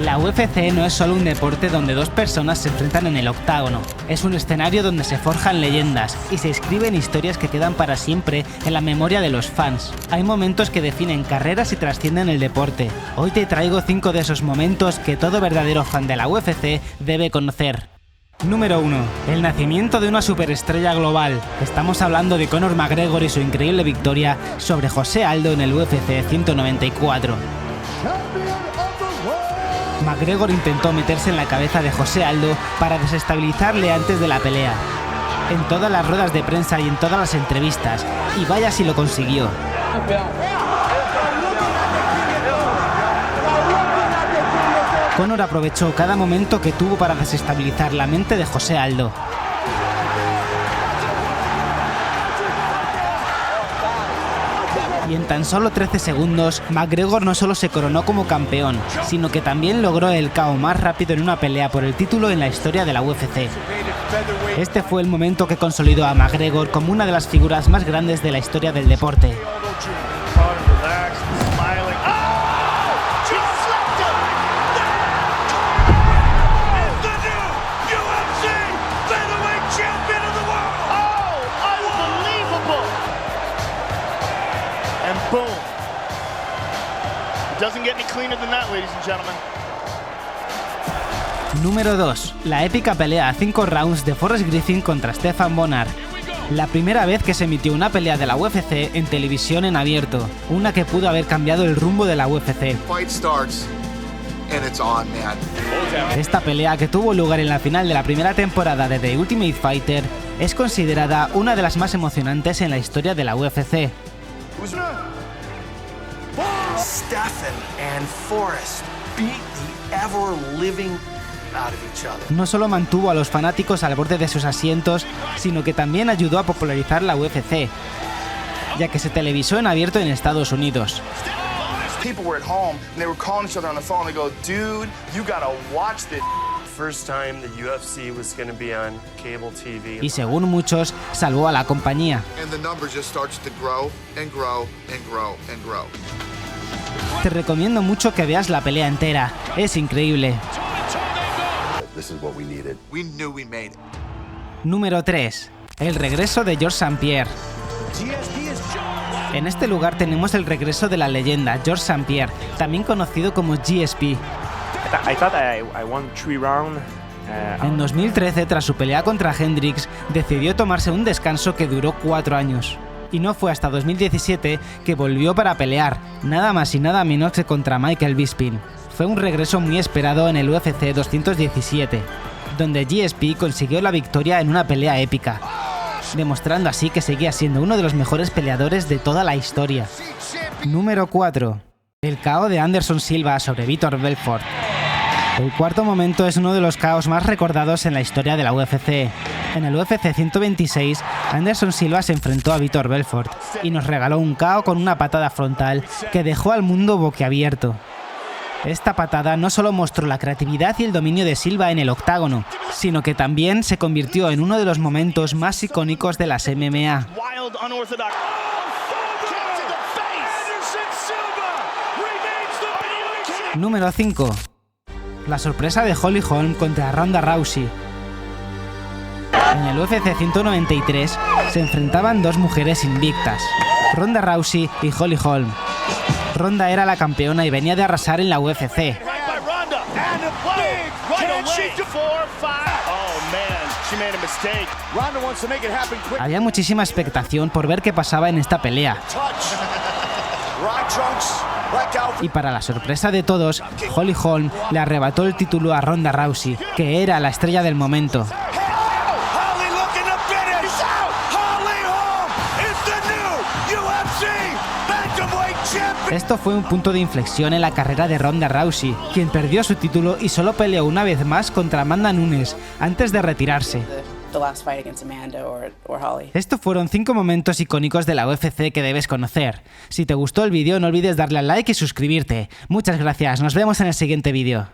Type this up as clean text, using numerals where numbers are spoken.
La UFC no es solo un deporte donde dos personas se enfrentan en el octágono, es un escenario donde se forjan leyendas y se escriben historias que quedan para siempre en la memoria de los fans. Hay momentos que definen carreras y trascienden el deporte. Hoy te traigo 5 de esos momentos que todo verdadero fan de la UFC debe conocer. Número 1. El nacimiento de una superestrella global. Estamos hablando de Conor McGregor y su increíble victoria sobre José Aldo en el UFC 194. McGregor intentó meterse en la cabeza de José Aldo para desestabilizarle antes de la pelea. En todas las ruedas de prensa y en todas las entrevistas, y vaya si lo consiguió. Conor aprovechó cada momento que tuvo para desestabilizar la mente de José Aldo. Y en tan solo 13 segundos, McGregor no solo se coronó como campeón, sino que también logró el KO más rápido en una pelea por el título en la historia de la UFC. Este fue el momento que consolidó a McGregor como una de las figuras más grandes de la historia del deporte. Boom. It doesn't get any cleaner than that, ladies and gentlemen. Número 2. La épica pelea a 5 rounds de Forrest Griffin contra Stephan Bonnar. La primera vez que se emitió una pelea de la UFC en televisión en abierto, una que pudo haber cambiado el rumbo de la UFC. Esta pelea, que tuvo lugar en la final de la primera temporada de The Ultimate Fighter, es considerada una de las más emocionantes en la historia de la UFC. Stephan and Forrest beat the ever-living out of each other. No solo mantuvo a los fanáticos al borde de sus asientos, sino que también ayudó a popularizar la UFC, ya que se televisó en abierto en Estados Unidos. People were at home and they were calling each other on the phone. They go, "Dude, you gotta watch this." First time the UFC was going to be on cable TV. Y según muchos, salvó a la compañía. And the number just starts to grow and grow and grow and grow. Te recomiendo mucho que veas la pelea entera, es increíble. This is what we needed. We knew we made it. Número 3. El regreso de Georges St. Pierre. En este lugar tenemos el regreso de la leyenda Georges St. Pierre, también conocido como GSP. En 2013, tras su pelea contra Hendricks, decidió tomarse un descanso que duró 4 años. Y no fue hasta 2017 que volvió para pelear, nada más y nada menos que contra Michael Bisping. Fue un regreso muy esperado en el UFC 217, donde GSP consiguió la victoria en una pelea épica, demostrando así que seguía siendo uno de los mejores peleadores de toda la historia. Número 4. El KO de Anderson Silva sobre Vitor Belfort. El cuarto momento es uno de los KOs más recordados en la historia de la UFC. En el UFC 126, Anderson Silva se enfrentó a Vitor Belfort y nos regaló un KO con una patada frontal que dejó al mundo boquiabierto. Esta patada no solo mostró la creatividad y el dominio de Silva en el octágono, sino que también se convirtió en uno de los momentos más icónicos de las MMA. Número 5. La sorpresa de Holly Holm contra Ronda Rousey. En el UFC 193 se enfrentaban dos mujeres invictas, Ronda Rousey y Holly Holm. Ronda era la campeona y venía de arrasar en la UFC. Había muchísima expectación por ver qué pasaba en esta pelea. Y para la sorpresa de todos, Holly Holm le arrebató el título a Ronda Rousey, que era la estrella del momento. Esto fue un punto de inflexión en la carrera de Ronda Rousey, quien perdió su título y solo peleó una vez más contra Amanda Nunes antes de retirarse. Estos fueron 5 momentos icónicos de la UFC que debes conocer. Si te gustó el vídeo, no olvides darle al like y suscribirte. Muchas gracias, nos vemos en el siguiente vídeo.